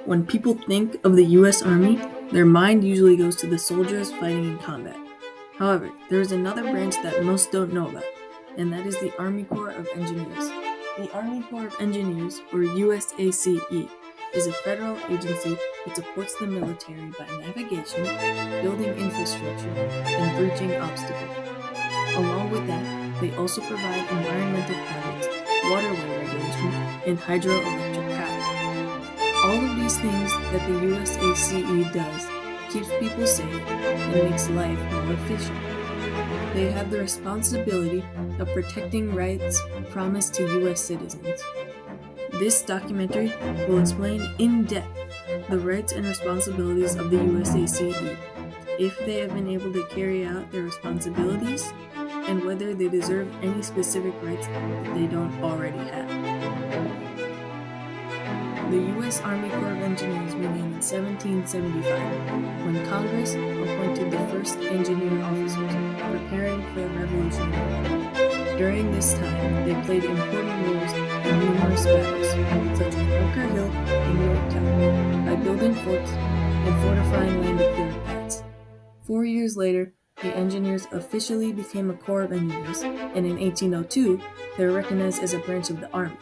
When people think of the U.S. Army, their mind usually goes to the soldiers fighting in combat. However, there is another branch that most don't know about, and that is the Army Corps of Engineers. The Army Corps of Engineers, or USACE, is a federal agency that supports the military by navigation, building infrastructure, and breaching obstacles. Along with that, they also provide environmental projects, waterway regulation, and hydroelectric power. All of these things that the USACE does keeps people safe and makes life more efficient. They have the responsibility of protecting rights promised to U.S. citizens. This documentary will explain in depth the rights and responsibilities of the USACE, if they have been able to carry out their responsibilities, and whether they deserve any specific rights that they don't already have. The U.S. Army Corps of Engineers began in 1775, when Congress appointed the first engineer officers preparing for the Revolutionary War. During this time, they played important roles in numerous battles, such as Bunker Hill and Yorktown, by building forts and fortifying land to clear paths. 4 years later, the engineers officially became a Corps of Engineers, and in 1802, they were recognized as a branch of the Army.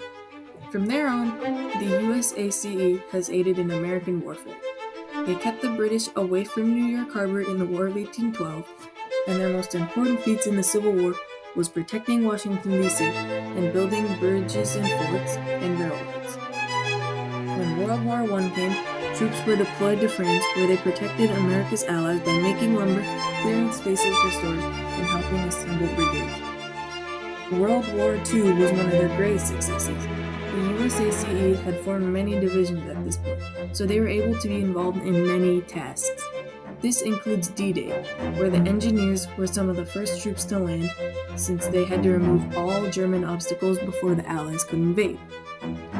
From there on, the USACE has aided in American warfare. They kept the British away from New York Harbor in the War of 1812, and their most important feats in the Civil War was protecting Washington, D.C. and building bridges and forts and railroads. When World War I came, troops were deployed to France, where they protected America's allies by making lumber, clearing spaces for stores, and helping assemble brigades. World War II was one of their greatest successes. The USACE had formed many divisions at this point, so they were able to be involved in many tasks. This includes D-Day, where the engineers were some of the first troops to land, since they had to remove all German obstacles before the Allies could invade.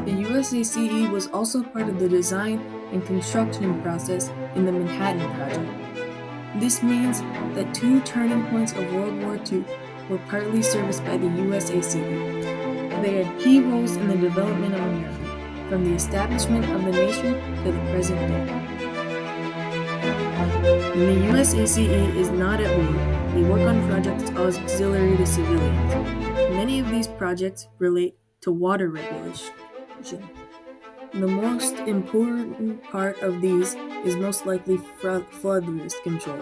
The USACE was also part of the design and construction process in the Manhattan Project. This means that two turning points of World War II were partly serviced by the USACE. They had key roles in the development of America, from the establishment of the nation to the present day. When the USACE is not at war, they work on projects auxiliary to civilians. Many of these projects relate to water regulation. The most important part of these is most likely flood risk control.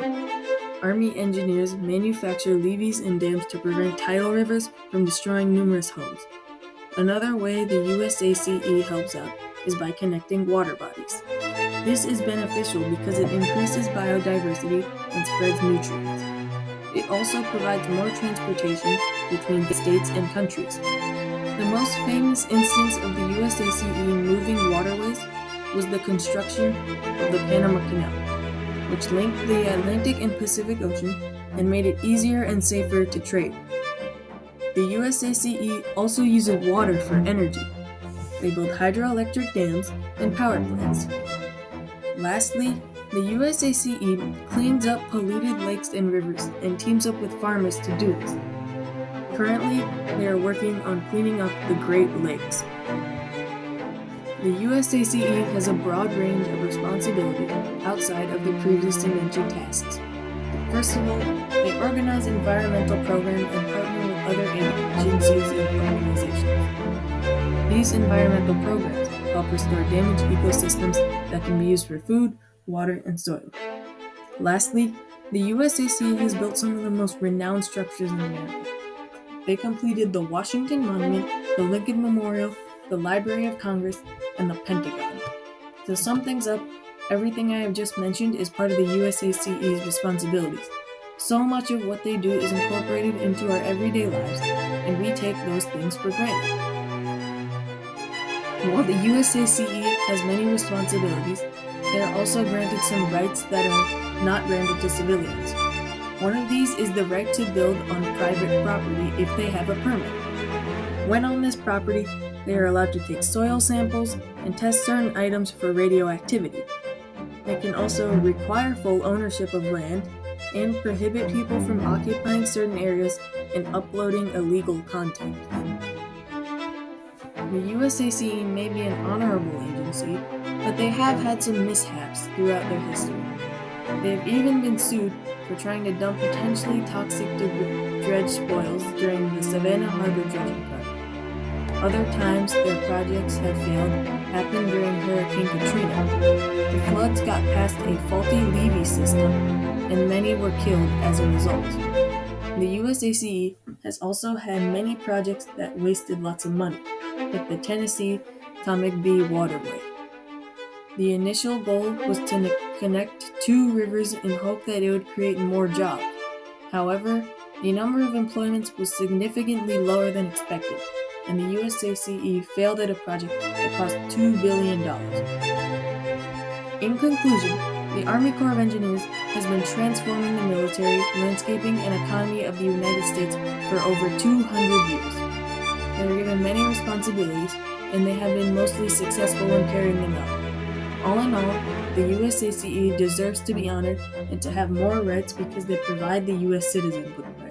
Army engineers manufacture levees and dams to prevent tidal rivers from destroying numerous homes. Another way the USACE helps out is by connecting water bodies. This is beneficial because it increases biodiversity and spreads nutrients. It also provides more transportation between states and countries. The most famous instance of the USACE moving waterways was the construction of the Panama Canal, which linked the Atlantic and Pacific Ocean and made it easier and safer to trade. The USACE also uses water for energy. They build hydroelectric dams and power plants. Lastly, the USACE cleans up polluted lakes and rivers and teams up with farmers to do this. Currently, they are working on cleaning up the Great Lakes. The USACE has a broad range of responsibility outside of the previously mentioned tasks. First of all, they organize environmental programs and partner with other agencies and organizations. These environmental programs help restore damaged ecosystems that can be used for food, water, and soil. Lastly, the USACE has built some of the most renowned structures in America. They completed the Washington Monument, the Lincoln Memorial, the Library of Congress, and the Pentagon. To sum things up, everything I have just mentioned is part of the USACE's responsibilities. So much of what they do is incorporated into our everyday lives, and we take those things for granted. While the USACE has many responsibilities, they are also granted some rights that are not granted to civilians. One of these is the right to build on private property if they have a permit. When on this property, they are allowed to take soil samples and test certain items for radioactivity. They can also require full ownership of land and prohibit people from occupying certain areas and uploading illegal content. The USACE may be an honorable agency, but they have had some mishaps throughout their history. They have even been sued for trying to dump potentially toxic dredge spoils during the Savannah Harbor dredging project. Other times their projects have failed happened during Hurricane Katrina. The floods got past a faulty levee system, and many were killed as a result. The USACE has also had many projects that wasted lots of money, like the Tennessee Tombigbee Waterway. The initial goal was to connect two rivers in hope that it would create more jobs. However, the number of employments was significantly lower than expected, and the USACE failed at a project that cost $2 billion. In conclusion, the Army Corps of Engineers has been transforming the military, landscaping, and economy of the United States for over 200 years. They were given many responsibilities, and they have been mostly successful in carrying them out. All in all, the USACE deserves to be honored and to have more rights because they provide the US citizen with them.